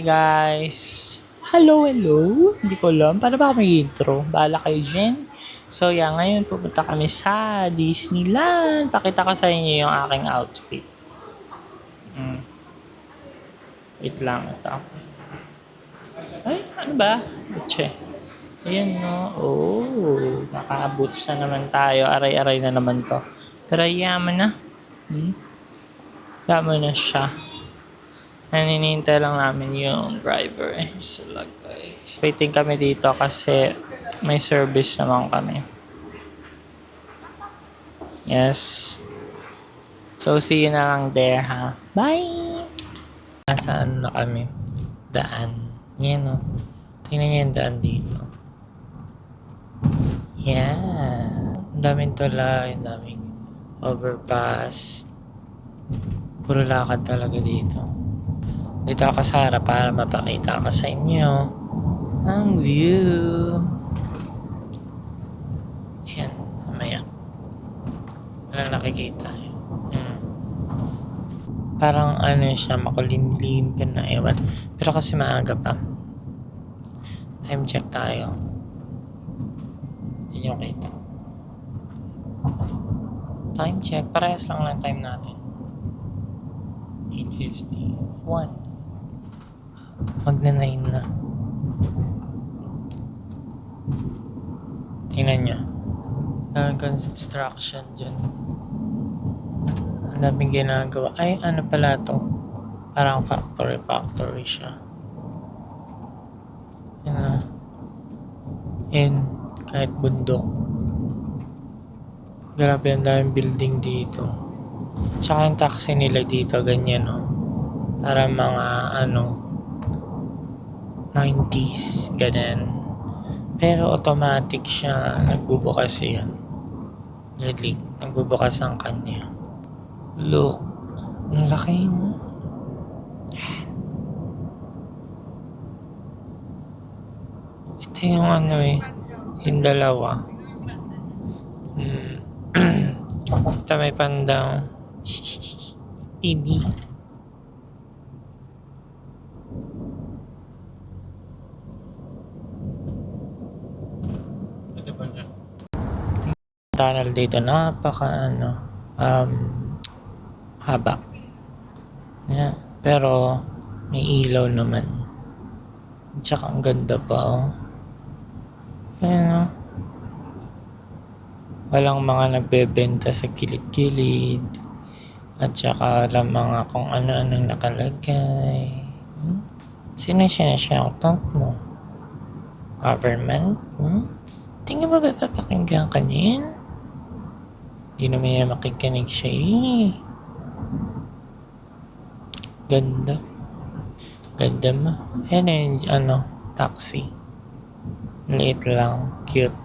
guys! Hello, hello! Hindi ko alam. Paano ba kami intro? Bahala kayo dyan. So ngayon pupunta kami sa Disneyland. Pakita ko sa inyo yung aking outfit. Wait lang ito. Ay, ano ba? Che. Ayan no. Oh, naka-boots na naman tayo. Aray-aray na naman to. Pero yaman na. Yaman na siya. Naninintay lang namin yung driver. Sila guys. Waiting kami dito kasi may service naman kami. Yes. So see you na lang there ha. Bye! Nasaan na kami? Daan. Yan o. Tingnan niyo yung daan dito. Yan. Ang daming tulay. Ang daming overpass. Puro lakad talaga dito. Dito ako sa harap para mapakita ko sa inyo ang view. Ayan, mamaya. Wala nakikita eh. Parang ano siya, makulimlim pa na ewan. Pero kasi maaga pa. Time check tayo. Hindi nyo kita. Time check. Parehas lang lang time natin. 8:51. Magna-9 na. Tingnan nyo. Daming construction dyan. Ang daming ginagawa. Ay, ano pala to? Parang factory siya. Yan na. And kahit bundok. Grabe, ang daming building dito. Tsaka yung taxi nila dito, ganyan no. Para mga 90s, ganyan. Pero automatic siya. Nagbubukas yan. Galing. Nagbubukas ang kanya. Look. Ang laki mo. Ito yung yung dalawa. Ito may pandang. Baby. Tunnel dito, napaka haba. Yeah. Pero may ilaw naman. Tsaka ang ganda pa oh. Ayan oh. Walang mga nagbebenta sa gilid-gilid. At saka walang mga kung ano-anong nakalagay. Sinasya-shoutout mo. Government? Tingnan mo ba papakinggan ka niyan? Hindi naman yan makikinig siya eh. Ganda. Ganda mo. Ayan yung taxi. Liit lang. Cute.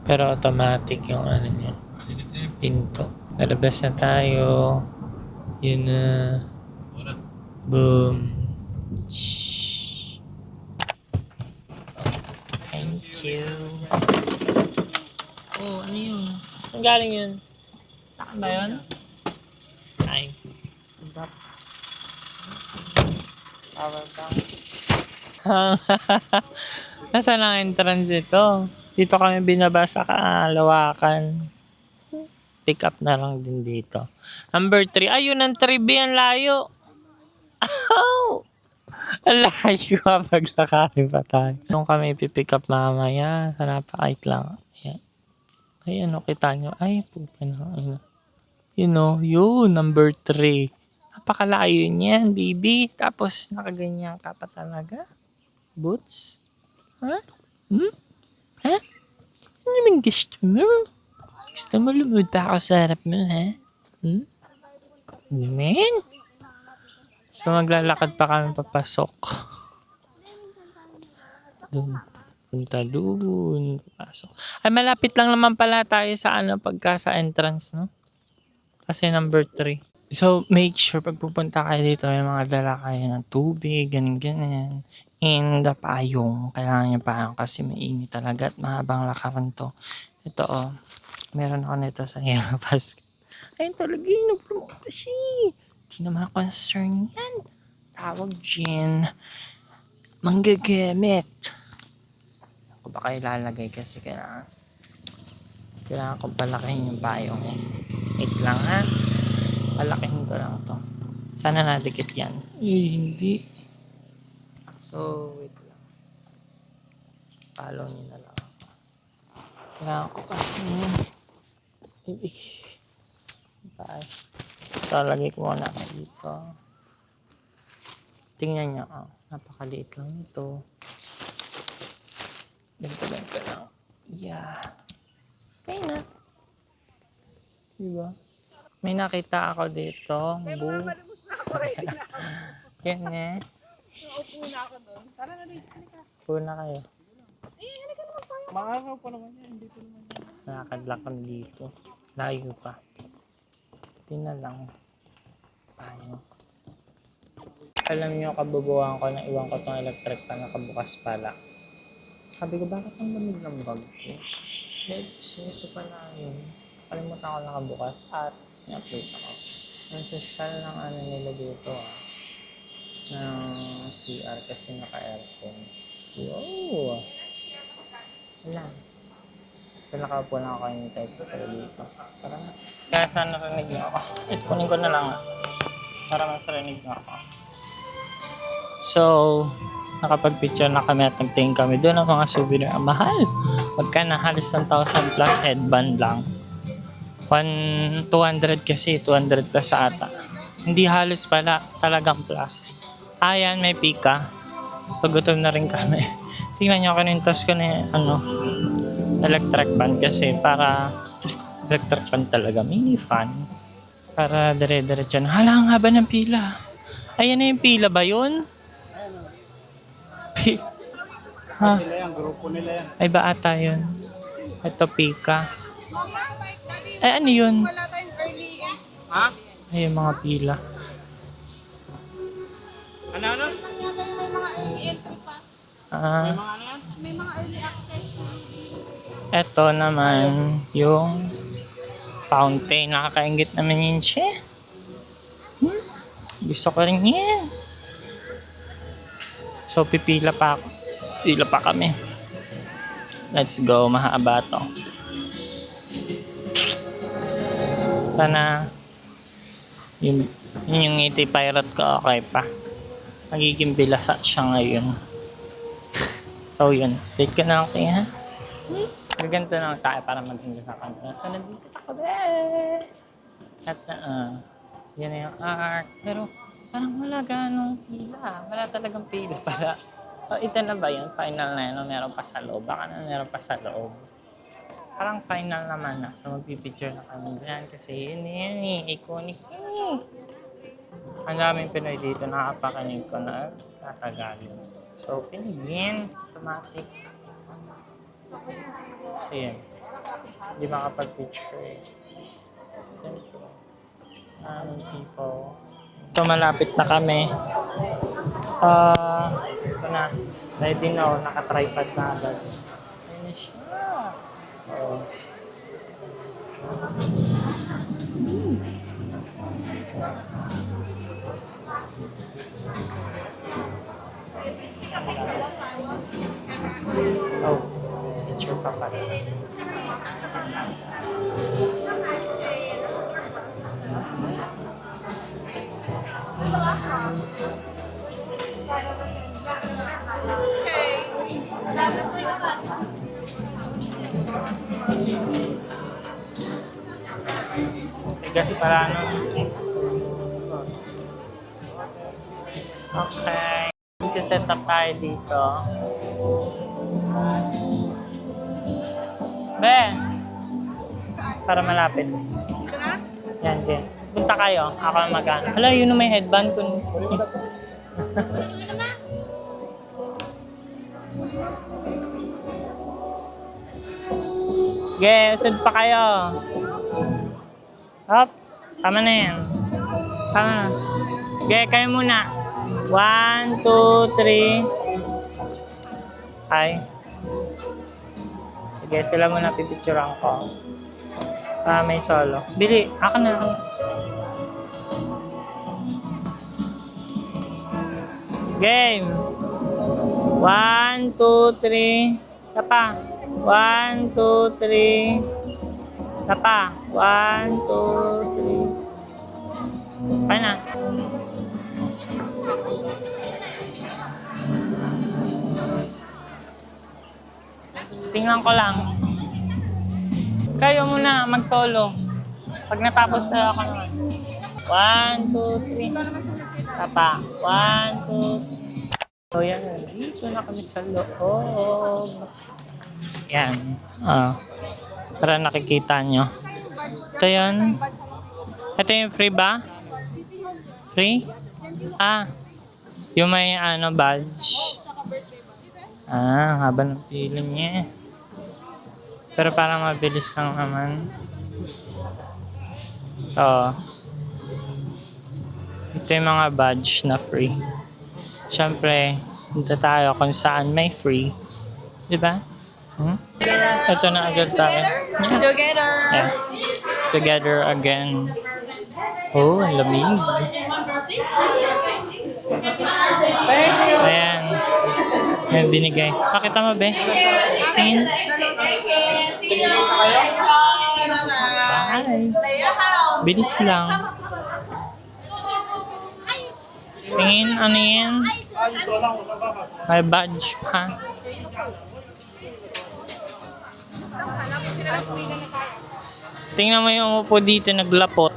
Pero automatic yung niya. Pinto. Lalabas na tayo. Yun na. Boom. Shhh. Thank you. Oh, ano yun? Saan galing yun? Saan ba yun? Ay. Power bank. Nasaan ang entrance ito? Dito kami binaba sa Kalawakan. Pick up na lang din dito. Number 3. Ayun ang 3B. Ang layo. Oh! Ang layo kapag lakarin pa tayo. Nung kami pipick up mamaya. Sa napakait lang. Ayan. Ay, kita nyo? Ay, pupa na. Yun, number 3. Napakalayo niyan, baby. Tapos, nakaganyan ka pa talaga. Boots? Ha? Ha? Ano naman gusto mo? Gusto mo lumod pa ako sa harap mo, ha? Man? So, maglalakad pa kami papasok. Punta doon. Pasok. Ay, malapit lang naman pala tayo sa pagka sa entrance, no? Kasi number 3. So, make sure pag pupunta kayo dito, may mga dala kayo ng tubig, ganyan. And payong. Kailangan yung payong kasi mainit talaga at mahabang lakaran to. Ito, meron ako nito sa Yellow Basket. Ayun talaga yung nag-promote siya. Hindi naman concern yan. tawag dyan, manggagamit. Ako ba kayo lalagay kasi kailangan kong palakihin yung payong. Wait lang ha. Palakihin ko lang to. Sana nadikit yan. Hindi. So, wait lang. Follow nyo na lang. Kailangan ko kasi bye. Talagay ko muna dito. Tingnan nyo. Napakaliit lang ito. Ganito lang. Yeah. Okay na. Diba? May nakita ako dito. May mga malimos na ako ready na ako. Yan eh. Naupo na ako doon. Tara na rin. Halika. Puna kayo. Halika naman tayo. Makakaw pa naman yan. Hindi pa naman yan. Nakakadlak kami dito. Layo pa. Tingnan lang. Paano? Alam nyo, kabubuhan ko na iwan ko tong electric pan nakabukas pala. Sabi ko, bakit ang lamig ng bag ko? Ito pala yun. Kalimutan ko nakabukas at i-upload ako. Ang social ng nila dito ng CR kasi naka-aircon. Wow! Wala. So nakaupo lang ako yung type ko dito. Parang, kaya sana narinig niyo ako. Kunin ko na lang para mas rinig niyo ako. So, nakapag-picture na kami at nagtingin kami doon ng mga souvenir. Ang mahal! Pagka na halos 1,000 plus headband lang. 200 kasi, 200 plus sa ata. Hindi halos pala, talagang plus. Ayan, may pika. Pagutom na rin kami. Tingnan nyo, kinintas ko na electric fan kasi para electric fan talaga. Mini fan. Para dire-diretso na. Hala, ang haba ng pila. Ayan na yung pila ba yun? Ha? Nila yan. Grupo nila yan. Ay ba ata yun? Ito pika. Ay ano yun? Wala tayong early. Ha? Ay yung mga pila. Ano? May mga early entry pa. Ah, Mga ano yan? May mga early access. ito naman yung fountain. Nakakaingit naman yun siya. Gusto ko rin yan. So pipila pa ako. Pila pa kami. Let's go. Mahaba to. Sana yung ngiti pirate ko okay pa. Magiging bilasat siya ngayon. So yun. Take ka na okay ha? Ganito na lang tayo para mag-enjoy sa kanila. So nandito ako at yan na yung art. Pero parang wala ganong pila. Wala talagang pila para. Ito na ba yun? Final na yun? O meron pa sa loob? Baka na meron pa sa loob. Parang final naman na. So magpipicture na kami dyan. Kasi yun iconic yun. Ang daming Pinoy dito. Nakapakinig ko na Tagalog. So pinigin. Automatic. Ayan. Hindi makapag-picture. Simple. People. So malapit na kami. Ito na. Ready na ako. Naka-tripod na agad. Ayan na siya. Picture pa pala. Tigas para ano. Okay. Set up tayo dito. Ben! Para malapit. Dito na? Yan din. Punta kayo. Ako ang mag-ano. Hala, yun may headband ko. Sige, usad pa kayo. Hop. Tama na yan. Tama na. Sige, kayo muna. 1, 2, 3. Hi. Sige, sila muna pipicturean ko. May solo. Bili, ako na. Game. 1, 2, 3. Isa pa. 1, 2, 3. Isa pa. 1, 2, 3. Okay na. Tingnan ko lang. Kayo muna mag-solo. Pag natapos na ako naman. 1, 2, 3. Tapa. 1, 2. So yan. Dito na kami sa loob. Yan. Para nakikita nyo. Ito yun. Ito yung free ba? Free? Yung may badge. Haba ng pila niya. Pero parang mabilis lang naman. Ito yung mga badge na free. Siyempre, dito tayo kung saan may free. Diba? Ito na agad tayo. Yeah. Together. Yeah. Together again. Oh, ang lamig. Ayan. May binigay. Pakita mo, be. Tingin. Bye. Bilis lang. Tingin, ano yan? May badge pa. Tingnan mo yung umupo dito, naglapot.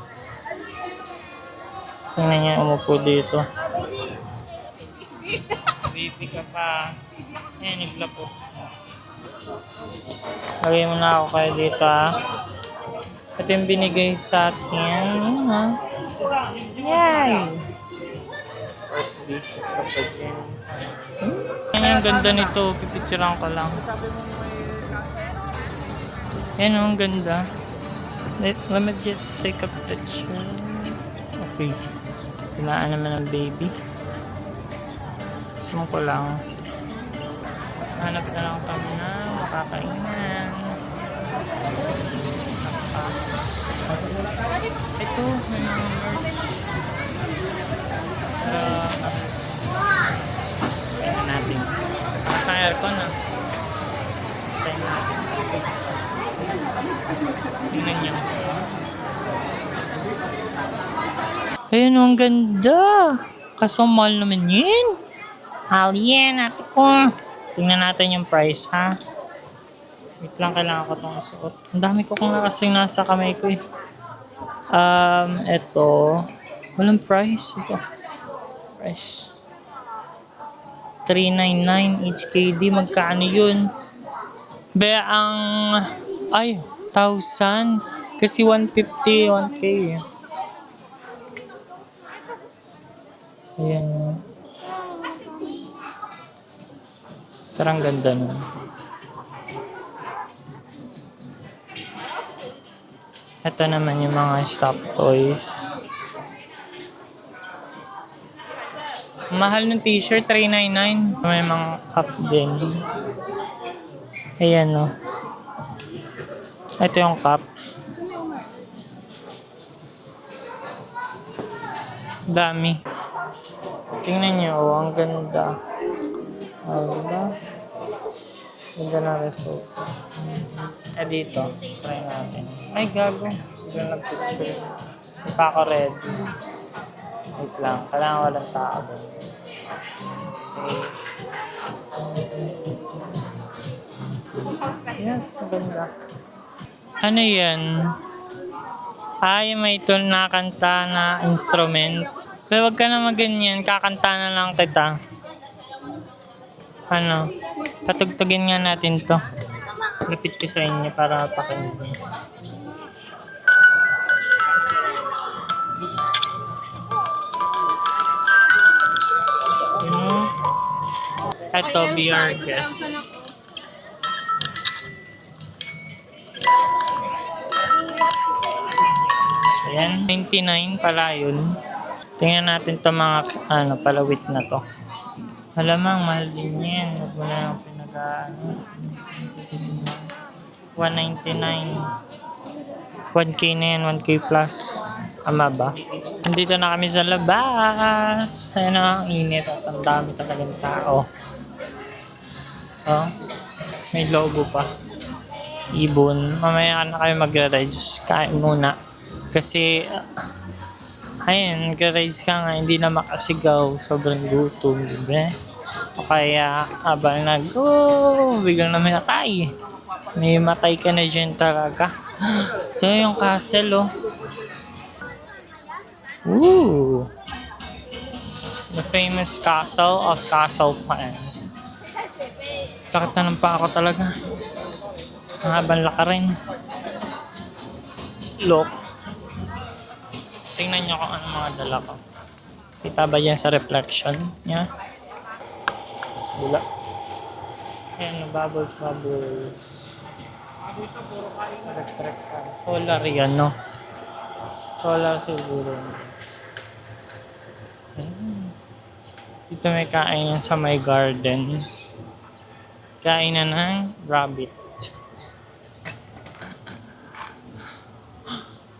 Tingnan niya yung umupo dito. Busy ka pa. Ayan, naglapot. Lagay mo na ako kayo dito, Ito yung binigay sa akin. Yay! First visit ka pa dyan. Ang ganda nito. Pipicturean ko lang. Ayan, ang ganda. Let me just take a picture. Okay. Tilaan naman ng baby. Gusto ko lang. Hanap na lang kami na makakainan. Ito, may number. Tingnan natin. Sa aircon Tingnan natin. Tingnan nyo. Ayun, ang ganda. Kaso mahal naman yun. Mahal yan, ate ko. Tingnan natin yung price, ha? Wait lang, kailangan ko itong isuot. Ang dami ko kung kasing nasa kamay ko, Ito. Walang price. Ito. Price. 399 HKD. Magkano yun? Ay, 1,000. Kasi 150, 1K. Ayan. Parang ganda nun. Ito naman yung mga stop toys. Mahal ng t-shirt, 399. May mga cup din. Ayan, Ito yung cup. Dami. Tingnan nyo, ang ganda. Ganda na result. Dito, try natin. Ay, gago. Hindi na nag-picture. Hindi pa ako ready. Wait lang. Kailangan walang tao doon. Okay. Yes, ganda. Ano yan? May ito nakanta na instrument. Pero wag ka na maganyan. Kakanta na lang kita. Patugtugin nga natin to. Lapit ko sa inyo para pakinggan. Ito, VR guest. Ayan, 99 pala yun. Tingnan natin to mga palawit na to. Malamang, mahal din yan. Huwag mo na yung 199. 1K na yan, 1K plus. Tama ba? Nandito na kami sa labas. Ayun na, ang init at ang dami talagang tao. Oh, may logo pa. Ibon. Mamaya na kayo magra-rides. Kain muna. Kasi, ayun, magra-rides ka nga, hindi na makasigaw. Sobrang gutom, diba? O kaya, habang biglang namatay. May matay ka na dyan talaga. Ito yung castle, oh. Ooh. The famous castle of Castle Pan. Sakit na ng paa ko talaga. Ang habang lakarin. Look. Tingnan nyo kung ano mga dala ko. Kita ba yan sa reflection niya? Wala. Ayan, bubbles. Reflection. Solar yan, no? Solar siguro. Dito may kainan sa may garden. Kainan ng rabbit.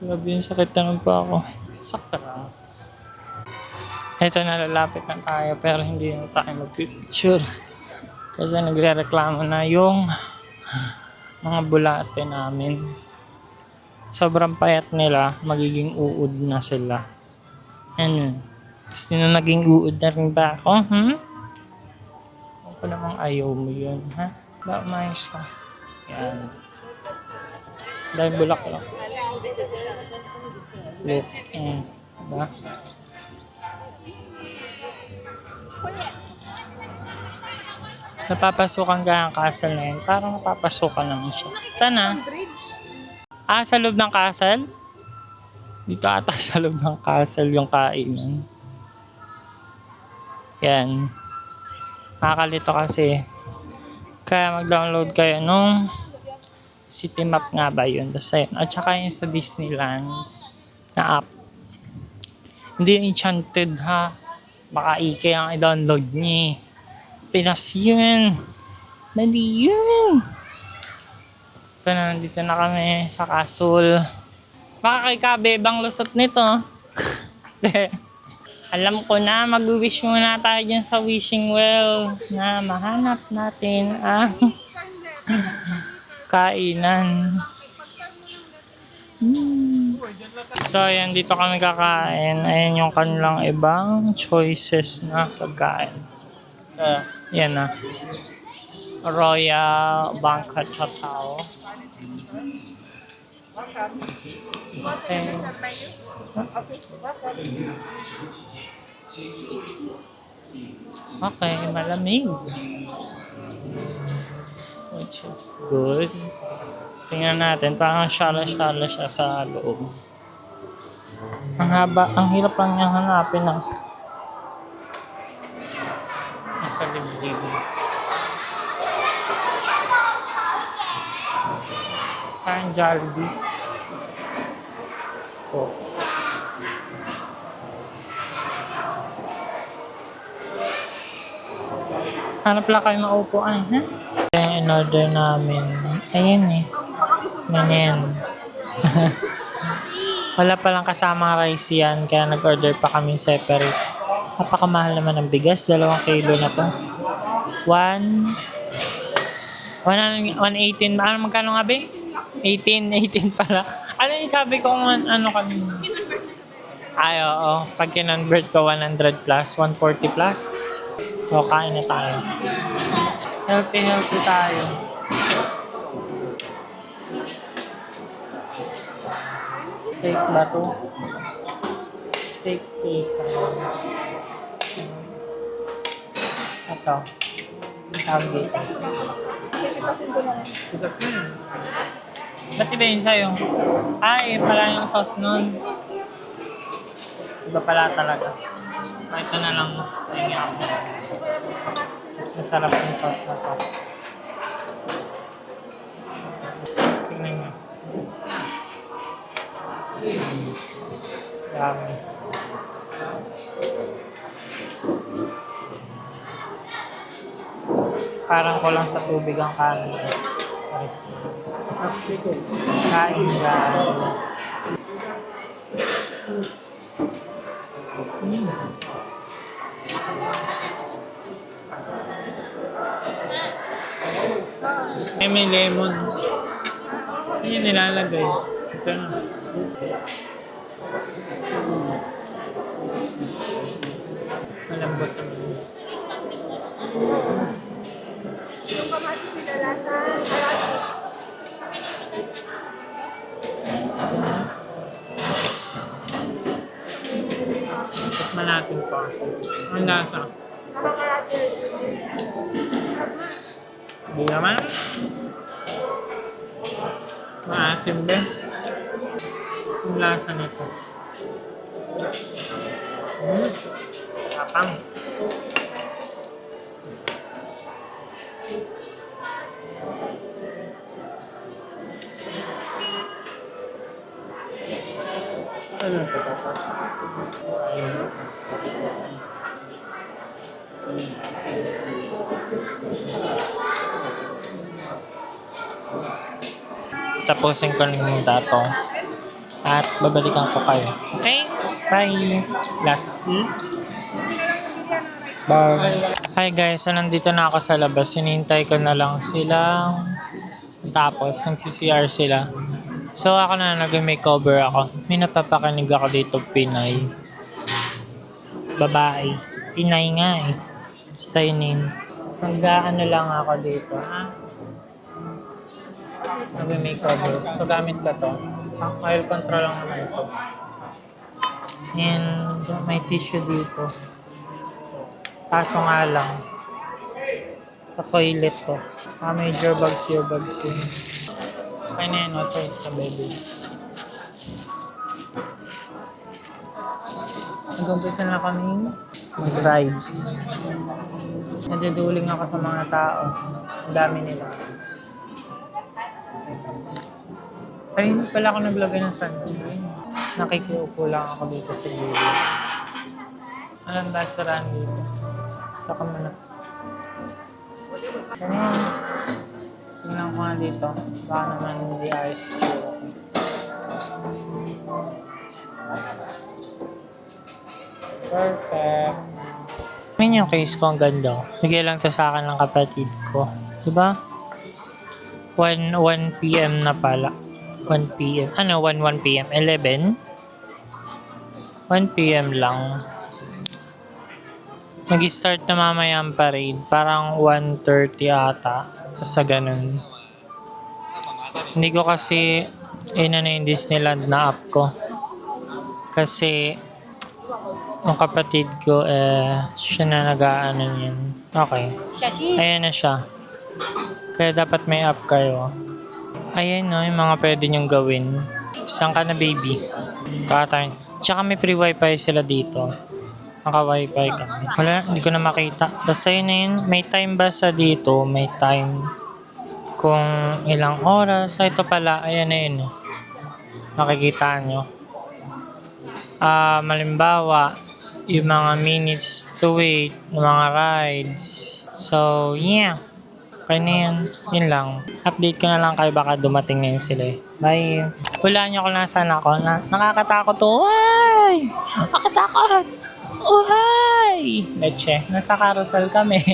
Grabe yung sakit na pa ako. Sakta lang. Ito nalalapit na tayo pero hindi na tayo magpipicture. Kasi nagre-reklamo na yung mga bulate namin. Sobrang payat nila, magiging uod na sila. Ano? Gusto na naging uod na rin ba ako? Ako namang ayaw mo yun, ha? Ba, umayos ka. Yan. Dahil bulaklak. Look. Diba? Napapasukan ka ang castle na yun. Parang napapasukan naman siya. Sana? Sa loob ng castle? Dito ata sa loob ng castle yung kainan. Yan. Nakakalito kasi. Kaya mag-download kayo nung City Map nga ba yun? Basta yun. At saka yung sa Disneyland na app. Hindi yung Enchanted, ha. Baka Ike ang i-download niya. Pinas yun. Mali yun. Ito na, nandito na kami sa castle. Baka kay Kabebang lusot nito. Alam ko na, mag-wish muna tayo dyan sa wishing well na mahanap natin ang kainan. So, ayan, dito kami kakain. Ayan yung kanilang ibang choices na pagkain. Yan na. Royal Banquet Hotel. Okay, malamig. Which is good. Tingnan natin, parang shala-shala siya sa loob. Ang haba, ang hirap lang niyang hanapin ng nasa liblib. Parang Jollibee. Oh. Hanap lang kayo maupuan, ha? Yung in-order namin. Ayan eh. Ganyan. Wala palang kasamang rice yan, kaya nag-order pa kami separate. Napakamahal naman ng bigas, 2 kilo na to. 118, ano magkano nga ba? 18 pala. Ano yung sabi ko ano kami? Ay, oo. Pag kinonvert ko 100 plus, 140 plus. O, kain na tayo. Healthy tayo. Steak ba to? Steak. Ito. Tawag dito. Ba't iba yun sa'yo? Ay, pala yung sauce nun. Iba pala talaga. Ito na lang. Tingin ako. Mas masarap yung sauce na to. Tingnan nyo. Grabe. Parang kulang sa tubig ang kanin. Guys. Kain guys. Ay, may lemon. Ano yung nilalagay? Ito na. Malambot naman. Yung kamatis nila lasa. Marami. Tikman natin pa. Ang lasa. Nakakarati. Hindi naman. Maasim din. Ang lasa nito. Tapang. Ano ito? Tapusin ko lang yung dato. At babalikan ko kayo. Okay? Bye! Last. Bye! Hi guys, so nandito na ako sa labas. Sinintay ko na lang silang tapos nag-CCR sila. So ako na nag-makeover ako. May napapakinig ako dito, Pinay. Babae. Pinay nga eh. Basta yun. Mag-ano lang ako dito, ha? Nag-makeover. So gamit ko to. Ang oil control lang naman ito. And may tissue dito. Kaso nga lang. Sa toilet to. May earbuds din. Okay na yun, ito sa baby. Nag-umpisa na kami mag-rides. Nadiduling ako sa mga tao. Ang dami nila. Ay, hindi pala ako naglagay ng sunscreen. Nakikiupo lang ako dito sa gilid. Alam ba, saraan dito. Saka mo na. Ganyan. Tingnan ko nga dito. Baka naman hindi ayos itsura ko. Perfect. Ngayon yung case ko, ang ganda. Bigay lang to sa akin ng kapatid ko. Diba? 1 p.m. na pala. 1 p.m. Ano? 1 p.m. 11? 1 p.m. lang. Mag-start na mamaya ang parade. Parang 1:30 ata. Sa ganun. Hindi ko kasi inano yung Disneyland na app ko. Kasi yung kapatid ko, siya na nag-aano yun. Okay. Ayan na siya. Kaya dapat may app kayo. Ayan no, yung mga pwede nyong gawin. Saan ka na baby? Katayin. Tsaka may free wifi sila dito. Naka-wifi kami. Wala, hindi ko na makita. Basta yun na yun. May time basta dito. May time. Kung ilang oras. Ito pala, ayan na yun. Makikita nyo. Malimbawa, yung mga minutes to wait, yung mga rides. So, yeah. Okay na yan. Yun lang. Update ko na lang kayo baka dumating na yun sila eh. Bye. Hulaan nyo kung nasaan ako. Nakakatakot to. Ay! Nakakatakot! Uhay! Leche. Nasa carousel kami.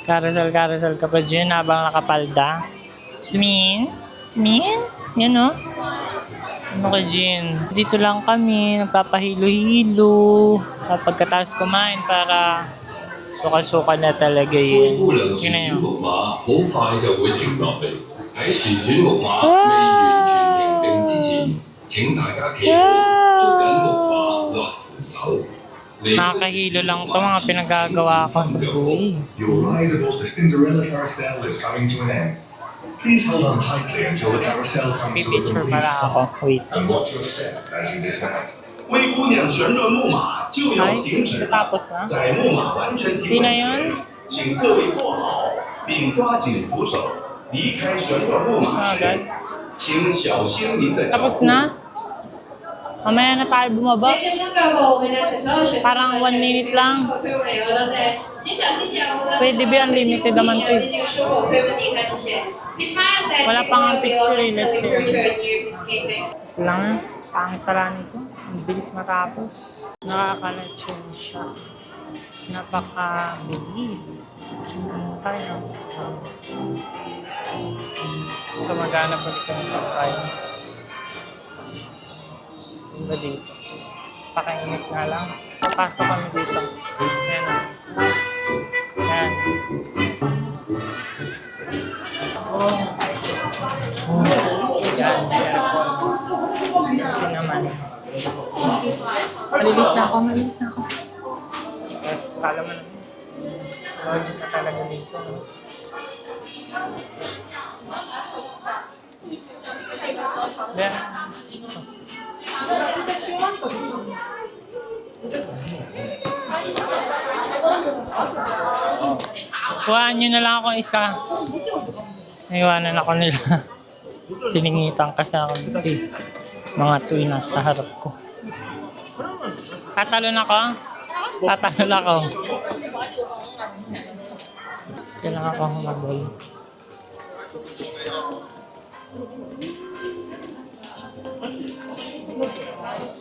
Carousel ka pa dyan habang nakapalda. Smin? Yan o. Ano ka dyan? Dito lang kami. Nagpapahilo-hilo. Pagkatapos kumain para suka-suka na talaga yun. 恢復兩次 Yun na 轉 yun.木馬，好快就會停落嚟。喺旋轉木馬未完全停定之前，請大家企好，捉緊木馬或扶手。 Nakakahilo lang to mga pinagagawa ko sa buhay. Your ride aboard the Cinderella carousel is coming to an end. Please hold on tightly until the carousel comes to a Pipicture complete pala ako. stop Wait. and watch your step as you dismount. 灰姑娘旋转木马就要 Ay, 停止了。 tapos na. 在木马完全停 Di na 稳 yun? 时，请各位坐好，并抓紧扶手，离开旋转木马 Agad. 时，请小心您的脚 Tapos 步。 na? Mamaya na tayo bumaba. Parang 1 minute lang. Pwede ba unlimited naman to eh. Wala pang ang picture eh. Let's see. Ito lang. Pangit pala nito. Ang bilis matapos. Nakakalatsin siya. Napaka-bilis. Tayo. So, maghanap ulit kami ng price. Diba dito? Pakainit nga lang. Pasok kami dito. Ayan o. Ayan. Oh. Yan. Ito naman. Malilit na ako. Yes, kala mo na. Lord na talaga dito. No? Yan. Kuhaan nyo na lang ako isa. Naiwanan ako nila. Siningitan kasi ako dito. Mga tuwi nasa harap ko. Tatalon ako? Tatalon ako. Kailangan ako humabol.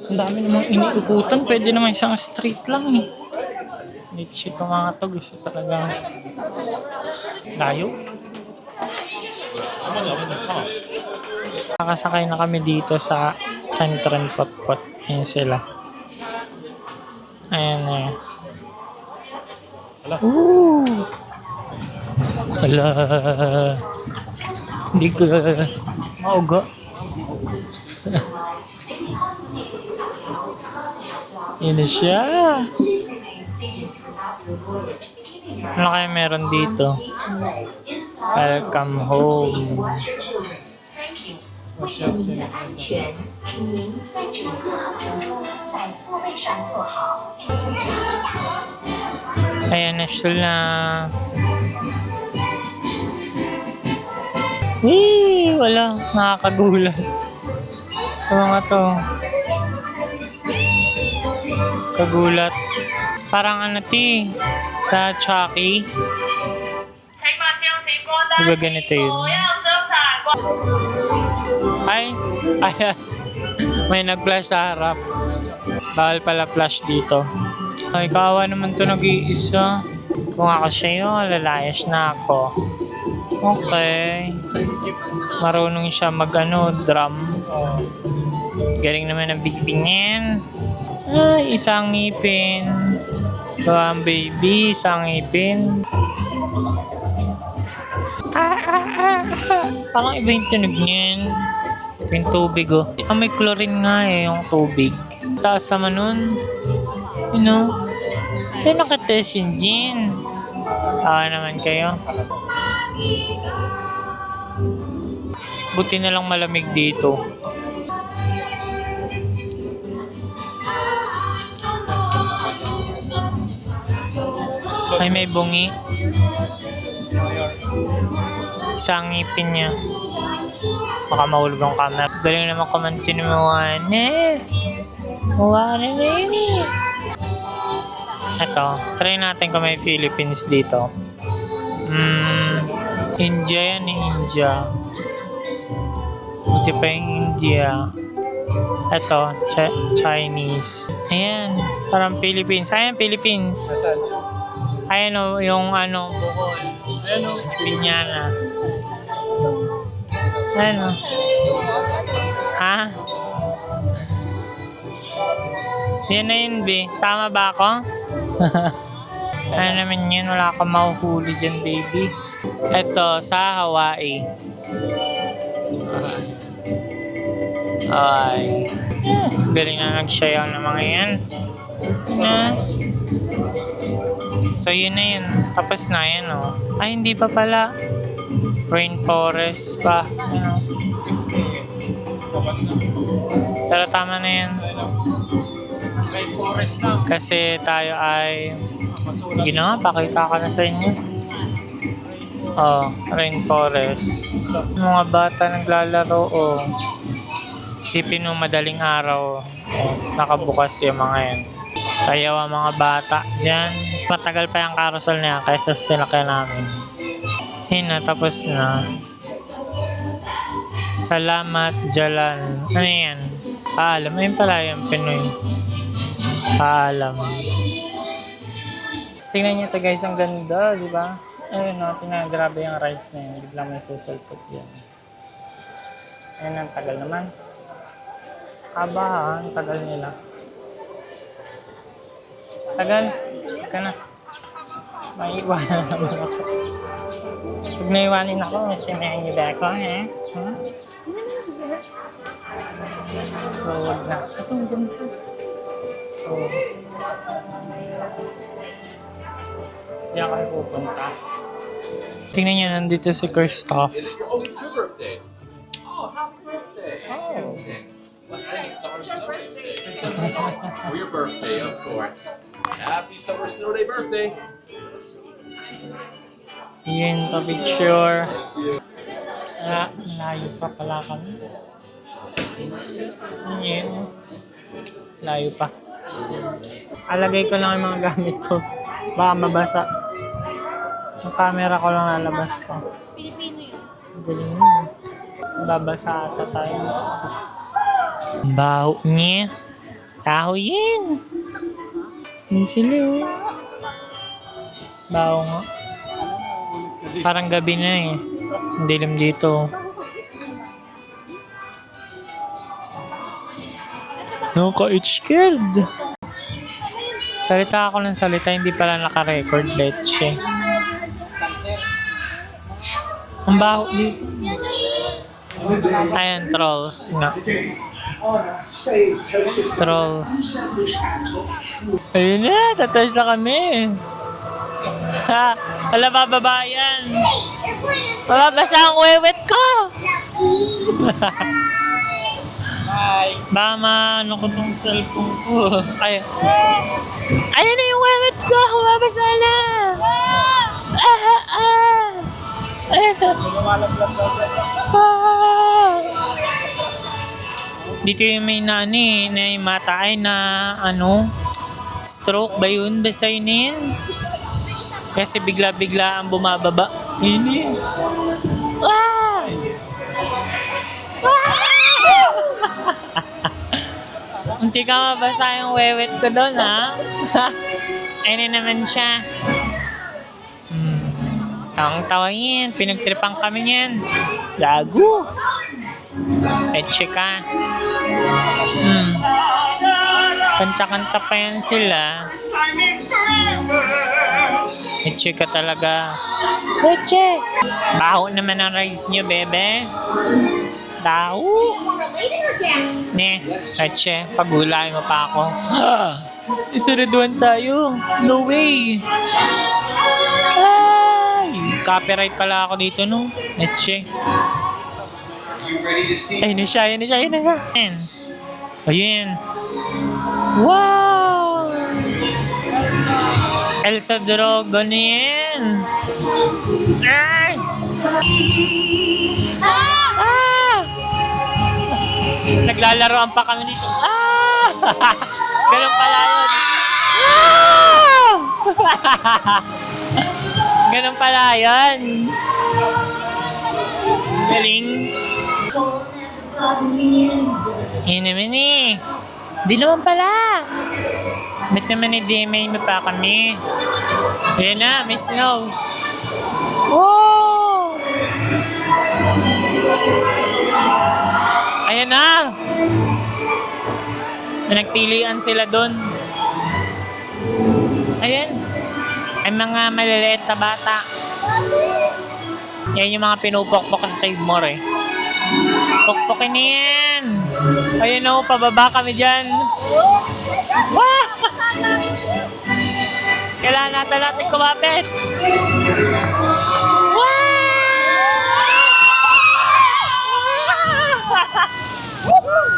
Ang dami namang iniikutan. Pwede naman isang street lang eh. Legit ito mga to. Gusto talaga layo. Nakasakay na kami dito sa Tren Potpot. Ayan sila. Ayan eh. Ooh! Hala. Hindi ka mauga. Yan na siya. Ano kaya meron dito? Welcome home. 为了您的安全，请您在乘客合同中在座位上坐好。 Ayan na sila. Wee! Wala. Nakakagulat. Ito mga to. Kagulat. Parang ano ti? Sa Chucky. Diba ganito yun? Ay! Ay! May nag-flash sa harap. Bawal pala flash dito. Ay, kawawa naman to nag-iisa. Kung ako siya yun, lalayas na ako. Okay. Marunong siya drum. Oh. Galing naman ang bigpingin. Ay, isang ngipin. Ang baby, isang ngipin. Parang iba yung tunog niyan. Yung tubig oh. May chlorine nga eh, yung tubig. Taas sama nun. You know? Kaya nakatest yung gin. Tawa naman kayo. Buti na lang malamig dito. Ay, may bungi. Isang ngipin niya. Baka mahulog ang camera. Galing naman kumanti ni Moane. Moane na yun eh. Ito, try natin kung may Philippines dito. India yan eh, India. Buti pa yung India. Ito, Chinese. Ayan, parang Philippines. Ayan, Philippines. Ayan o, yung ano, bukol. Ayan o, pinyana. Ayan o. Ha? Yan na yun, B. Tama ba ako? Ano naman yun? Wala kang mahuhuli dyan, baby. Ito, sa Hawaii. Ay. Galing na nag-shayaw ng mga yan. So, yun na yun. Tapos na yan, oh. Ay, hindi pa pala. Rainforest pa. Ano? Pero tama na yan. Kasi tayo ay ginawa, pakita ka na sa inyo. Oh, rainforest. Mga bata naglalaro, oh. Isipin mo madaling araw, oh, nakabukas yung mga yan. Sayaw ang mga bata dyan. Matagal pa yung carousel na yan kaysa sa sinakyan namin. Yun na, tapos na. Salamat, Jalan. Ano yan? Paalam. Ayun pala yung Pinoy. Paalam. Tingnan niyo to guys, ang ganda, di ba? Ayun no, tingnan, grabe yung rides na yun. Bigla may susulpot yan. Ayun, ang tagal naman. Haba, ang tagal nila. Tagal. Teka na. Maiiwanan naman ako. Pag naiwanin ako, sinayin niyo ba ako, eh? Huh? So, wag na. Ito, ang ganda. So, diyan kami pupunta. Tingnan niyo, nandito si Christoph. Oh, it's your birthday. Oh, happy birthday. Oh. Summer Snow Day. For your birthday, of course. Happy Summer Snow Day birthday. Yun pa picture. Ah, malayo pa pala kami. Yun. Layo pa. Alagay ko lang yung mga gamit ko. Baka mabasa. Yung camera ko lang lalabas ko. Pilipino yun. Galing yun. Babasa ata tayo. Baho niya. Taho yan. Hindi sila oh. Baho nga. Parang gabi na eh. Ang dilim dito. Naka-scared. Salita ako ng salita, hindi pala naka-record. Leche. Ang baho dito. Ayan, trolls nga. Trolls. Ayun na, tatayos na kami. Ha, wala bababa yan. Mababasa ang wewet ko. Baka maano ko tong cellphone ko. Ay. Ayan na yung wewet ko. Mababasa na. Dito yung may nani na yung mata ay na ano, stroke ba yun? Basta yun. Kasi bigla-bigla ang bumababa. Ini. Ah! Munti ka mabasa yung wewet ko doon, ha? Ayun na naman siya. Ang tawa yan. Pinagtripan kami yan. Gago. Eche ka. Kanta-kanta pa yan sila. Eche ka talaga. Eche! Baho naman ang rice nyo, bebe. Baho. Ne, Eche, pagulay mo pa ako. Isiriduan tayo. No way. Ay, copyright pala ako dito, no? Eche. Ayun na siya, ayun na siya, ayun na siya. Ayun. Wow! Elsa Drogo na yan. Ay! Ah! Naglalaroan pa kami dito. Ah! Ganun pala yun. Ah! Ganun pala yun. Galing. Yun naman eh. Di naman pala. Ba't naman i-DMA mo pa kami? Ayan na, may snow. Wow! Ayan na. Nagtilian sila doon. Ayan. Ay mga maliliit na bata. Yan yung mga pinupokpok sa Save More eh. Pokpokin na yan. Ayun o, pababa kami dyan. Wow! Kailangan natin kumapit. Wow!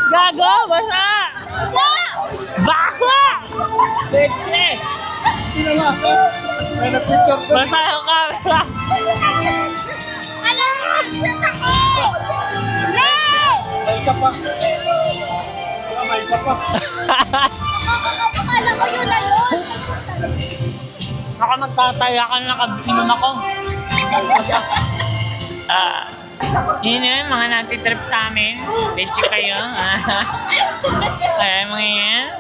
Gago! Basa! Baka! Leche! Basa yung camera! Alam mo, shit ako! May isa pa. Akala ko yun na yun. Baka magtataya ka na nakabisinom ako. Yun yun, mga natitrip sa amin. Leche kayo. Ay, mga yan.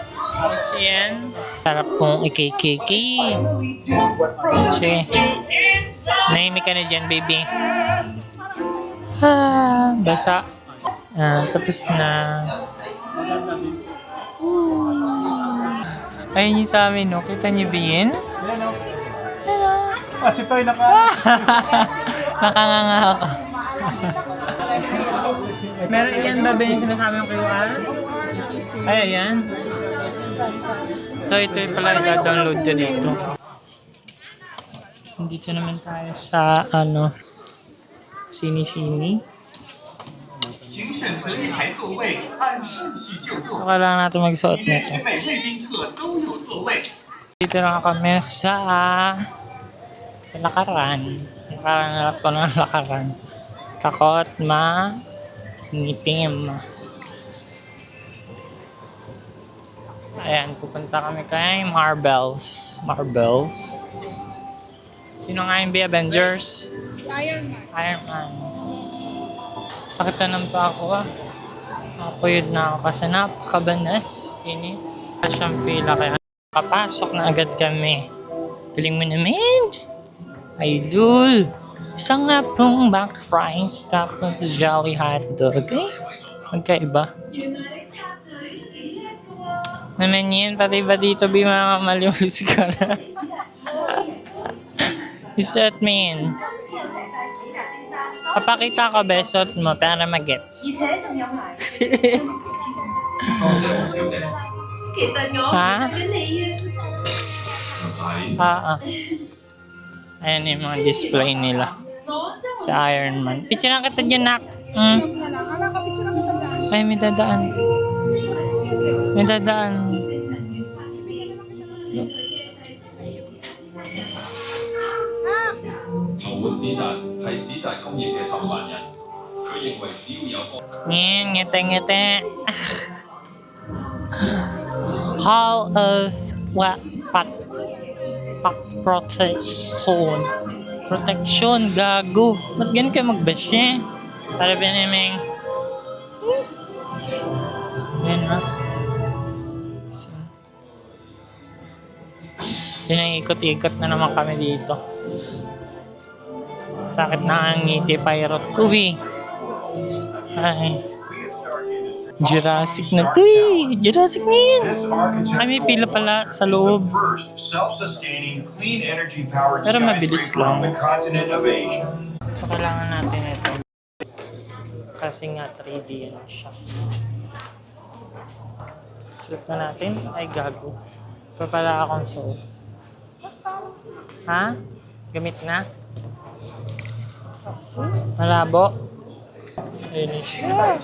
Yan. Sarap kong ikikiki. Che. Nahimik ka na dyan, baby. Basa. Tapos na. Ayun yung sa amin, no? Kita niyo ba yun? Hello. Si Toy Nakanganga ako. Meron yan ba yung sinasabi yung QR? Ay, ayan. So, ito yung pala i-download ko dito. Dito naman tayo sa, sini-sini. 请选择一排座位，按顺序就 So, 座。 kailangan natin magsuot 以便 nito. 使每位宾客都有座位。 Dito na kami sa lakaran. Nakaranap ko ng lakaran. Takot ngitim. Ayan, pupunta kami kay Marvels. Marvels. Sino nga yung Avengers? Iron Man. Iron Man. Sakit na ng pa ako Napuyod na ako kasi napakabanas. Init. Siyang pila kaya kapasok na agad kami. Galing mo naman. Idol. Isang nga pong back fries tapos jolly hotdog. Eh, magkaiba. Naman yun, pati ba dito mga malimus ka na? Isot mo yun. Papakita ko besot mo para magets. 而且仲有埋。多謝黃小姐。其實我唔嚇？想你啊。係 Ayan yung mga display nila. 我真 Si Iron Man. Picture na kita dyan, nak. Nakapicture ako sa daan. Ay, may dadaan. May dadaan. 陶碗史達係史達工業嘅創辦人，佢認為只要有方 Yan, ngete-ngete. How is what? Protection. Protection, gago. Ba't ganun kayo mag-bash eh? Para ba namang... Yan na. Ikot-ikot na naman kami dito. Sakit na ang ngiti, Pirate Kubi. Ay. Jurassic na to eh. Jurassic na yan. This Ay, may pila pala sa loob. first self-sustaining clean energy powered Pero mabilis skyscraper on lang. the continent of Asia. So, kailangan natin ito. Kasi nga 3D yan siya. Slip na natin. Ay, gago. Pa pala akong suot. Ha? Gamit na? Malabo? Ayun siya.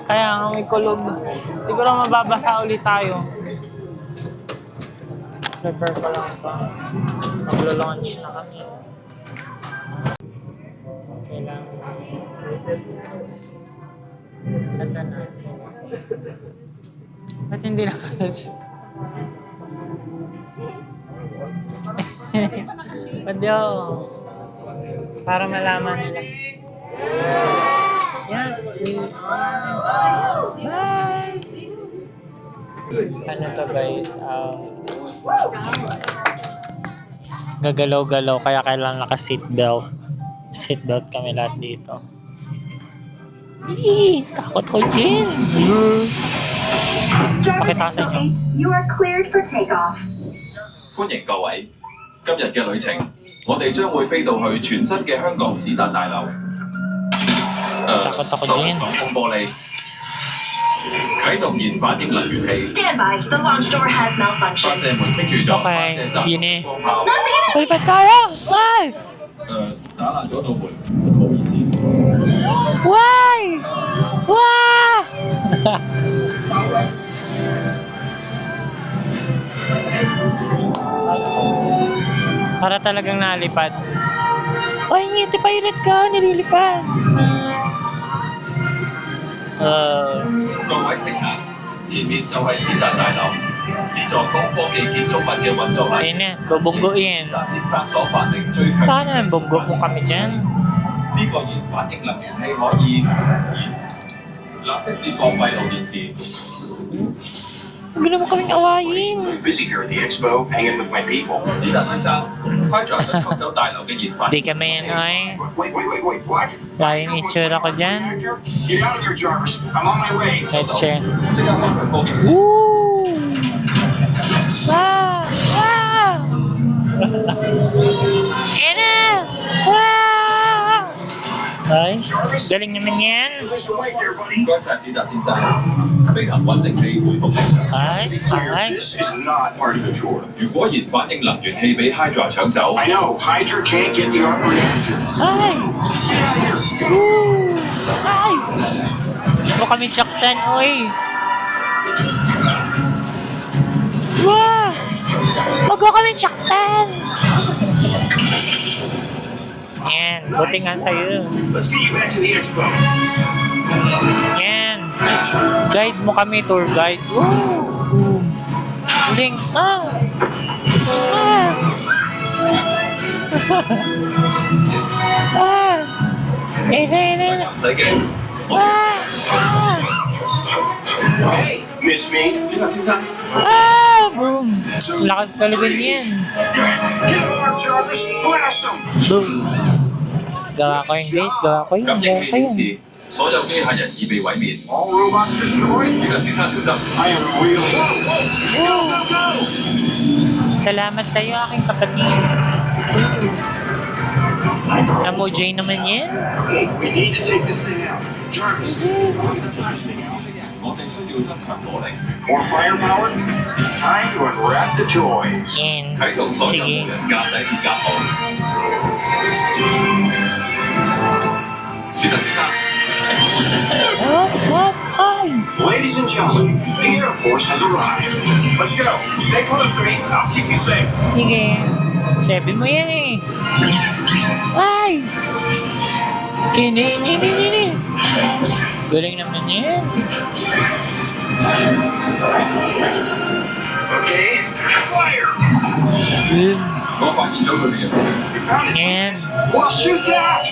Kaya nga may kulob. Siguro mababasa ulit tayo. Prepare pa lang pa. Maglo-launch na kami. Kailangan. Ganda na. Ba't hindi nakalas? Ba't yun? Para malaman nila. Yes, we are. Bye! Ano to guys? Gagalaw-galaw kaya kailangan naka-seatbelt. Seatbelt kami lahat dito. Takot ko dyan. Pakita sa inyo. You are cleared for takeoff. 歡迎各位，今日嘅旅程，我哋將會飛到去全新嘅香港史達大樓。Takot ako收din. 防風玻璃，啟動燃反應能源器， Stand by. The launch door has 發 malfunctioned. 射門棘住咗，發 Okay, 射站 yun eh. 光炮， Palipat tayo! Ay! 打爛咗道門，唔好意思。 Why? Wow! Para talagang nalipad. Ay, ngiti pirate ka, nililipad. 各位乘客，前面就係史達大樓，呢座高科技建築物嘅運作例， ayun na, bubungguin. 達先生所發明最強。 Paano yung bunggo mo kami dyan? 呢個燃反應能源器可以立即接駁閉路電視， Huwag naman kaming awayin. Busy here at the expo, hanging with my people. 史達先生，批准進歐洲大樓嘅研發。 Di kami ano eh. Wait, what? Layo yung itsura ko dyan. Get out of there, Jarvis. I'm on my way. Leche. 即刻翻去科技城。 Woo! Wow! Wow! Ena! Wow! Ay, galing naman yan. This way there, buddy. 唔該晒史達先生，飛行穩定器恢復正常。 Ay, ay. This is not part of the tour. 如果然反應能源器俾 Hydra 搶走， I know, Hydra can't get the arc reactor. Ay! Get out of here. Woo! Ay! Huwag kami saktan, oy! Wow! Huwag mo kami saktan! Yan, buti nga sa'yo. Let's get you back to the expo. Yan. Guide mo kami, tour guide. Boom! Huling! Ah! Ah! Ah! Eh. 唔使驚。 Ah! Ah! Hey, miss me? 史達先生， Ah! Boom! Lakas talaga niyan. Get on, Jarvis. Blast them. Boom! Gawa ko yun, guys. Gawa ko yun. 感 Gawa 應器 ko 顯 yun. 示所有機械人已被毀滅。 All robots destroyed? 史達先生小心。 I am really... Whoa! Go! Salamat sa iyo, aking kapatid. Namo J naman yan. Okay, we need to take this thing out. Jarvis, I want to take this thing out. 我哋需要增強火力， More firepower? Time to unwrap the toys. Yan. 啟動所有無 Sige. 人駕駛鐵甲號。史達先生， What? Ay! Ladies and gentlemen, the Air Force has arrived. Let's go. Stay close to me. I'll keep you safe. Sige. Sabi mo yan eh. Ay! Ini. Galing naman yan. Okay. Fire! 我發現咗佢哋。 You found it. Yan. Well, shoot that!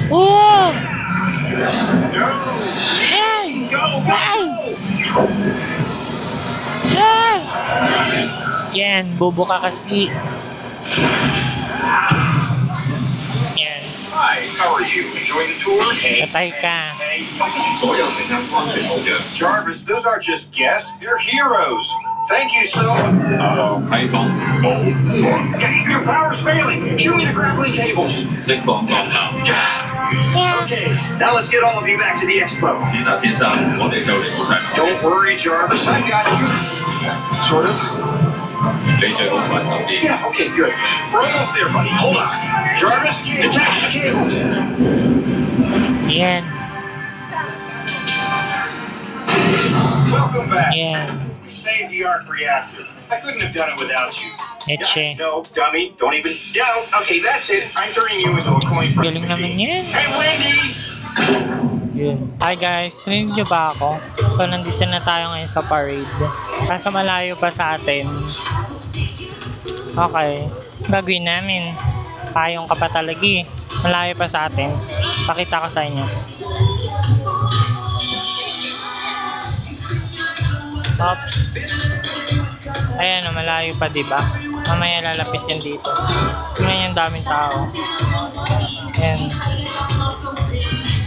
Oh! Go! Ay! Go! Ay! Ay! Yan, bobo ka kasi. Yan, Hi, how are you? Enjoying the tour? patay ka. Hey, 所有乘客安全無恙。 Jarvis, those aren't just guests. They're heroes. Thank you so much. 係講 Your power's failing. Shoot me the grappling cables. 釋放鋼纜。 Okay, now let's get all of you back to the expo. 史達先生，我哋就嚟好晒啦， Don't worry, Jarvis. I got you. Sort of. 你最好快手啲。 Yeah, okay, good. We're almost there, buddy. Hold on. Jarvis, detach the cables. Yan, Welcome back. yan. We saved the arc reactor. I couldn't have done it without you. Eche. No, dummy. Don't even. No. Okay, that's it. I'm turning you into a coin press Galing naman machine. yan. Hey, Wendy! Yun. Hi guys, rinig niyo ba ako? So nandito na tayo ngayon sa parade. Kaso malayo pa sa atin. Okay. Gagawin namin. Payong ka pa talaga eh. Malayo pa sa atin. Pakita ko sa inyo. Hop. Ayan o, malayo pa diba? Mamaya lalapit yan dito. Tingnan yung daming tao. Ayan.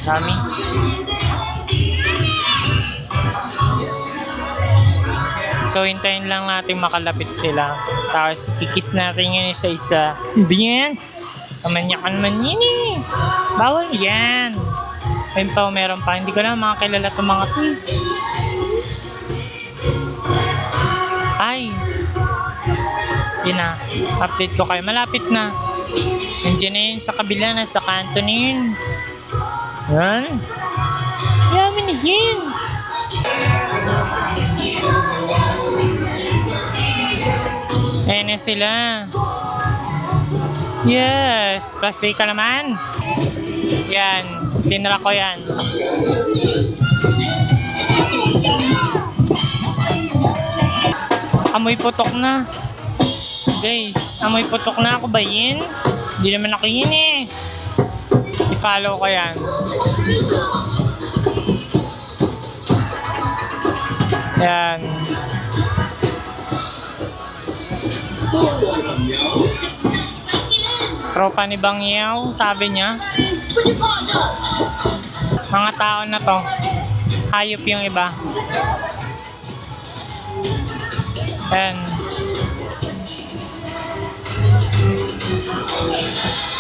Dami. So, hintayin lang natin makalapit sila. Tapos, kikis natin yun isa-isa. Bien! Kamanyakan man yun eh. Bawal yan. Ayun pa, meron pa. Hindi ko na makakilala itong mga to. Ay! Yun na. Update ko kayo. Malapit na. Nandiyan na yun sa kabila. Nasa kanto na yun. Yan. Yami na yun. Ayan na sila. Yes. Plastic ka naman. Yan. Tinra ko yan. Amoy putok na. Guys, amoy putok na ako ba yun? Hindi naman ako yun eh. I-follow ko yan. Yan. Tropa ni Bang Yaw, sabi niya. Mga tao na to. Hayop yung iba. Yan.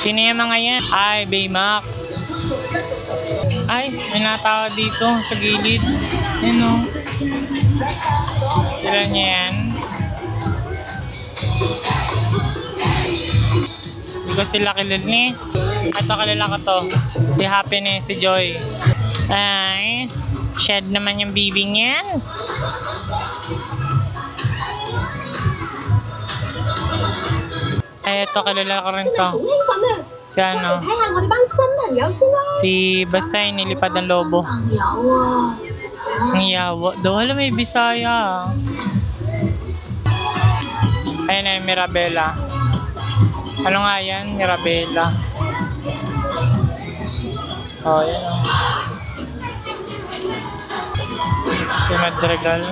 Sino yung mga yan? Ay, Baymax. Ay, may natawag dito sa gilid. Yan o. Sila niya yan. Hindi ko sila kilala ni. Ito kilala ko to. Si Happiness, si Joy. Ay, shed naman yung bibing yan. Ay, ito kilala ko rin to. Si ano? Si basta yung nilipad ng lobo. Ang yawa. Daw, alam may Bisaya. Ayun ay Mirabela. Ano nga yan? Mirabela. Oh, yan o. Si Madrigal.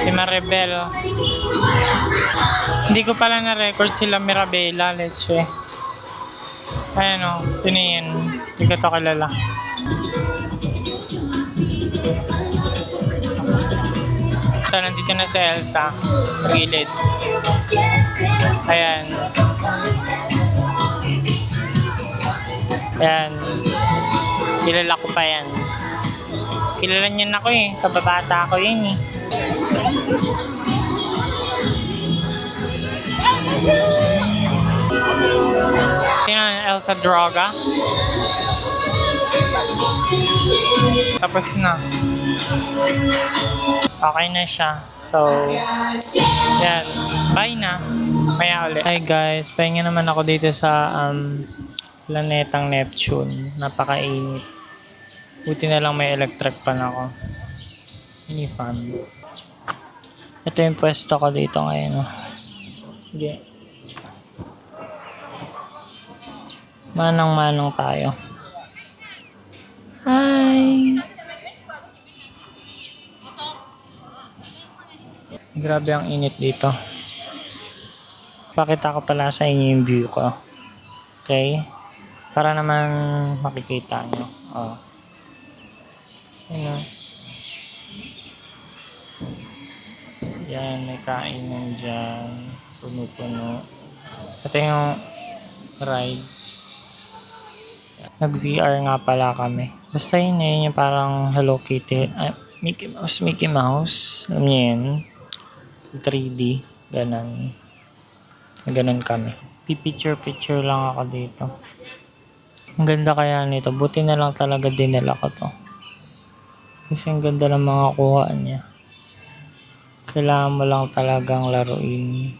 Si Maribel. Hindi ko pala na-record sila Mirabela, leche. Ayan o, sino yan? Hindi ko ito kilala. Ito, nandito na si Elsa. Gilid. Ayan. Ayan. Kilala ko pa yan. Kilala niyan ako eh. Kababata ako yun eh. Sino Elsa Droga? Tapos na. Okay na siya. So, yan. Bye na. Maya ulit. Hi guys. Pahinga naman ako dito sa planetang Neptune. Napakainit. Buti na lang may electric pan ako. Hindi fun. Ito yung pwesto ko dito ngayon. Hindi. Manang-manang tayo. Hi! Grabe ang init dito. Pakita ko pala sa inyo yung view ko. Okay? Para naman makikita nyo. Oh. Ayan. Yan, may kainan dyan. Puno-puno. Ito yung rides. Nag-VR nga pala kami. Basta yun yung parang Hello Kitty. Mickey Mouse. Alam niyo yun? 3D. Ganon. Ganon kami. Picture lang ako dito. Ang ganda kaya nito. Buti na lang talaga dinala ko to. Kasi ang ganda ng mga kuha niya. Kailangan mo lang talagang laruin.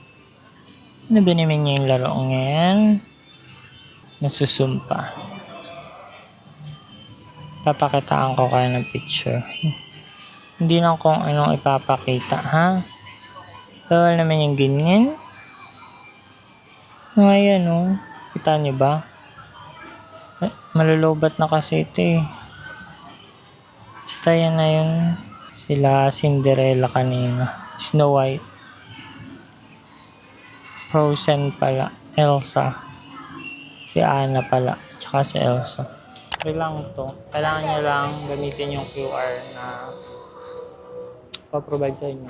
Ano ba naman niya yung laro ngayon? Nasusumpa. Papakitaan ko kayo ng picture. Hindi lang kung anong ipapakita, ha? Bawal naman yung ganyan. Ngayon, oh. Kita niyo ba? Malulubat na kasi ito, eh. Basta yan na yun. Sila Cinderella kanina. Snow White. Frozen pala. Elsa. Si Anna pala. Tsaka si Elsa. Okay lang to. Kailangan nyo lang gamitin yung QR na pa-provide sa inyo.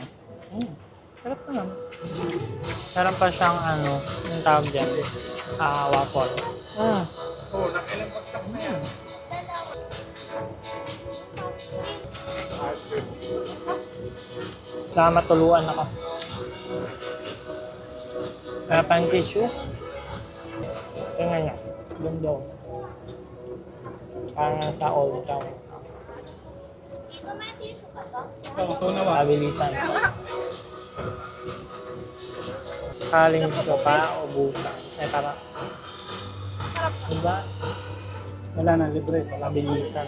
Sarap naman. Sarap pa siyang ano, yung tawag dyan. Waffle. nakailang bagsak na yan. Salamat, tuluan ako. Kaya pa yung tissue. Tingnan niya. Ganda. Parang sa old town. Ito naman. Pabilisan. Kaling ko pa o buta. Tara. Diba? Wala na, libre. Pabilisan.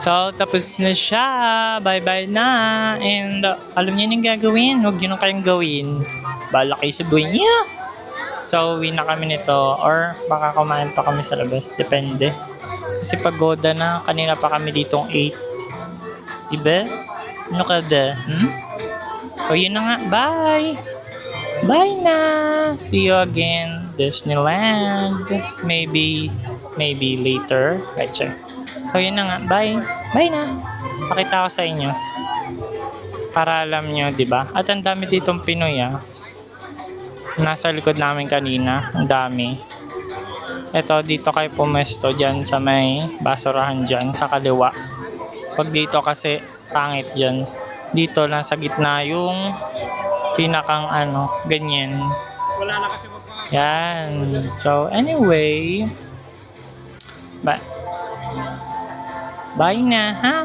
So, tapos na siya. Bye-bye na. And, alam niyo yung gagawin. Huwag niyo na kayong gawin. Bala kayo sa buhay niya. So, uwi na kami nito. Or, baka kumain pa kami sa labas. Depende. Kasi pagoda na. Kanina pa kami ditong 8. Diba? Ano ka da? So, yun na nga. Bye! Bye na! See you again. Disneyland. Maybe later. Right, check. So, yun na nga. Bye. Bye na. Pakita ko sa inyo. Para alam nyo, di ba? At ang dami ditong Pinoy, Nasa likod namin kanina. Ang dami. Ito, dito kayo pumesto dyan sa may basurahan dyan, sa kaliwa. Pag dito kasi, pangit dyan. Dito lang sa gitna yung pinakang ganyan. Yan. So, anyway. Bye na, ha?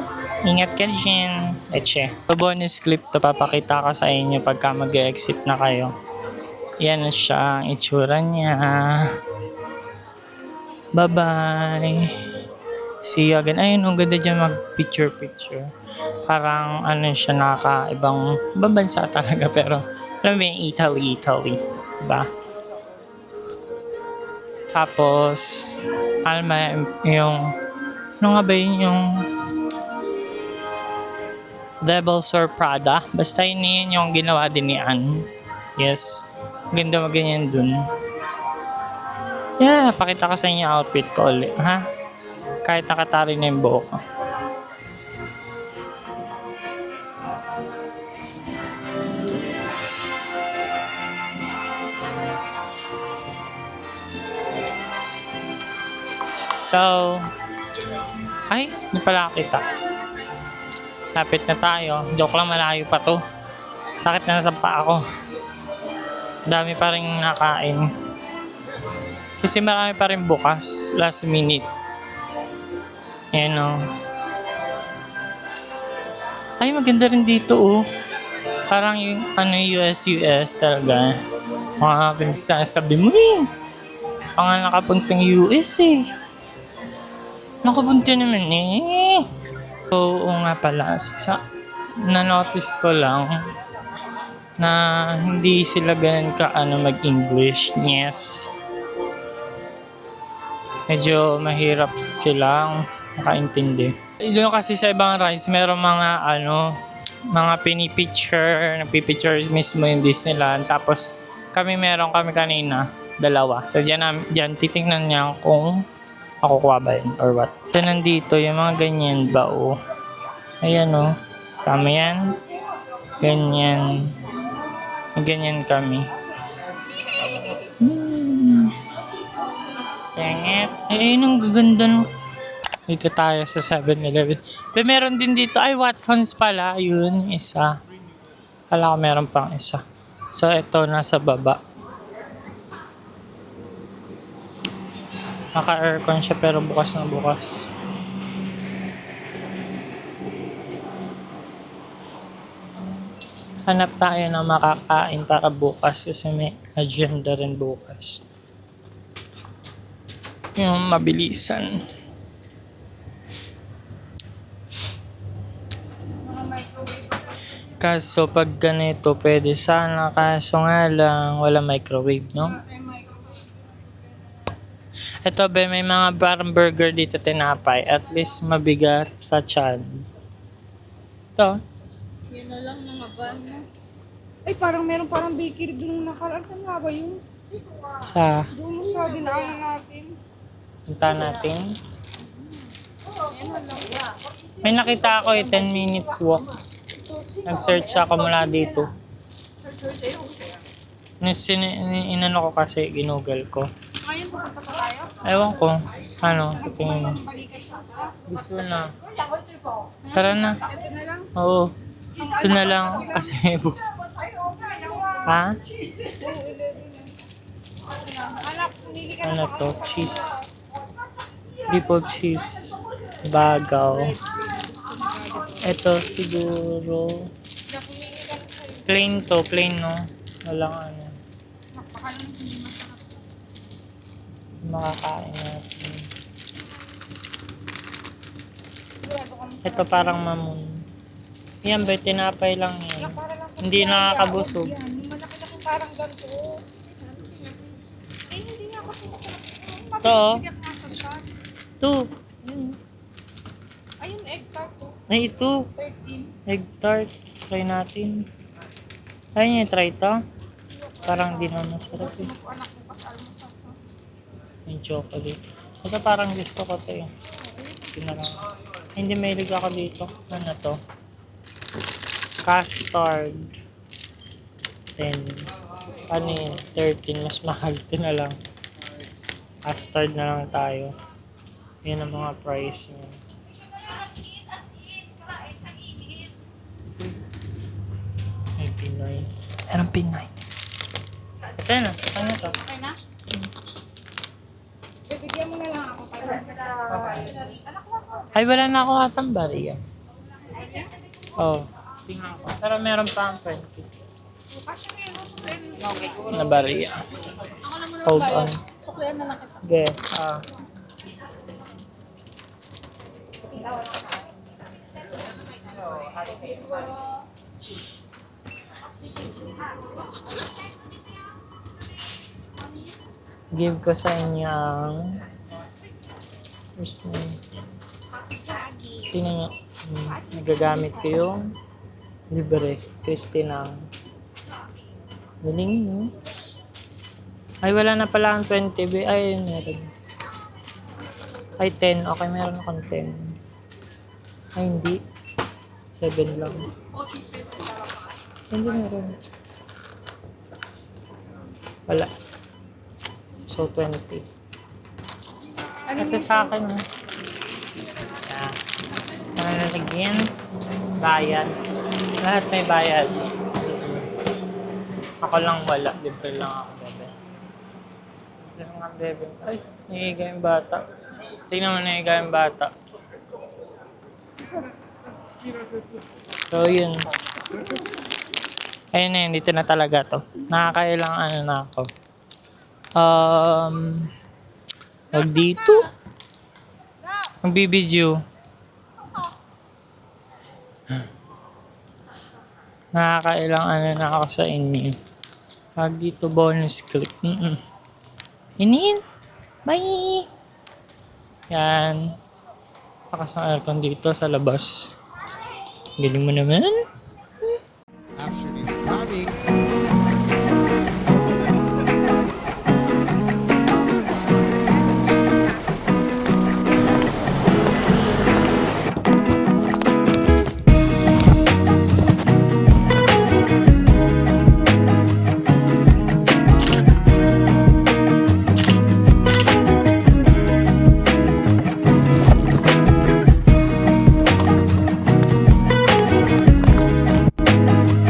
Ingat ka dyan. Eche. So, bonus clip to papakita ko sa inyo pagka mag-exit na kayo. Yan na siya. Ang itsura niya. Bye-bye. See you again. Ayun, ang ganda dyan mag-picture-picture. Parang siya ibang bansa talaga. Pero, alam mo yung Italy. Diba? Tapos, alam mo yung ano nga ba yung Devil's Wear Prada? Basta yun yung ginawa din ni Anne. Yes. Ganda ganyan dun. Yeah, pakita ko sa inyo outfit ko ulit. Ha? Kahit nakatari na yung buhok ko. So, ay, hindi pala kita. Lapit na tayo. Joke lang, malayo pa to. Sakit na sa paa ko. Dami pa rin nakain. Kasi marami pa rin bukas. Last minute. Ayan o. Ay, maganda rin dito Parang yung US talaga. Mga pinagsasabi mo Pangal nakapuntang US Nakapunta naman So, oo nga pala. Na-notice ko lang na hindi sila ganun mag-English. Yes. Medyo mahirap silang makaintindi. Doon kasi sa ibang rides, meron mga nagpipicture mismo yung Disneyland. Tapos, kami kanina, 2. So, dyan titingnan niya kung makukuha ba yun or what. So, nandito yung mga ganyan ba Ayan Tama yan. Ganyan. Ganyan kami. Tengit. Ayun ang gaganda Dito tayo sa 7-Eleven. Pero meron din dito. Ay, Watson's pala. Yun, isa. Kala ko meron pang isa. So, ito nasa baba. Naka-aircon siya pero bukas na bukas. Hanap tayo na makakain para bukas kasi may agenda rin bukas. Yung mabilisan. Kaso pag ganito pwede sana, kaso nga lang wala microwave, no? Ito ba, may mga parang burger dito tinapay. At least mabigat sa tiyan. Ito. Yan na lang mga ban. Ay, parang bakery doon nakaraan. Saan nga ba yun? Sa Doon sa dinaanan natin. punta natin. May nakita ako 10 minutes walk. Nag-search ako mula dito. Inano ko kasi, ginugol ko. Ngayon, pupunta pa tayo? Ewan ko. Tingin mo. Gusto na. Tara na. Oo. Ito na lang kasi. Ha? Ano to? Cheese. Triple cheese. Bagaw. Ito siguro. Plain to. Plain, no? Walang makakain natin. Ito parang mamon. Yan ba, tinapay lang yan. Para lang Hindi nakakabusog. yan. Yung malaki-laki parang ganito. Eh, hindi nga ako pinasarap. Ito, oh. Bigyan ko nga sa shot. Ito. Yan. Ayun, egg tart to. Ay, ito. 13. Egg tart. Try natin. Ayun yung try to. Parang di naman masarap eh. Anak ko pas almusal to. Yung chocolate. Ito parang gusto ko to eh. Ito na lang. Ay, hindi mahilig ako dito. Ano to? Custard. 10. Ano yun? 13. Mas mahal. Ito na lang. Custard na lang tayo. Yan ang mga price niya. May Pinoy. Merong Pinoy. Ito na. Ano to? Okay na? Bibigyan mo na lang ako para sa... Anak ko ako. Ay, wala na ako atang bariya. Oh. Tingnan ko. Pero meron pa ang 20. Kasi meron sa din. Na bariya. Ako naman Hold on. Suklian na lang kita. Okay. Give ko sa inyo ang first name. Tingnan nyo. Nagagamit ko yung libre. Christinang. Galing mo. Ay, wala na pala ang 20 B. Ay, meron. Ay, 10. Okay, meron akong 10. Ay, hindi. 7 lang. Hindi meron. Wala. So, 20. Ito sa akin, ha? Yeah. Nalalagyan. Bayad. Lahat may bayad. Ako lang wala. Libre lang ako, bebe. Libre lang ako, bebe. Ay, nahihiga yung bata. Tingnan mo, nahihiga yung bata. So, yun. Ayun na yun. Dito na talaga to. Nakakailang ano na ako. Wag dito. Magbibideo. Nakakailang ano na ako sa inyo. Wag dito bonus clip. Inin. Bye. Yan. Pakas ng aircon dito sa labas. Galing mo naman.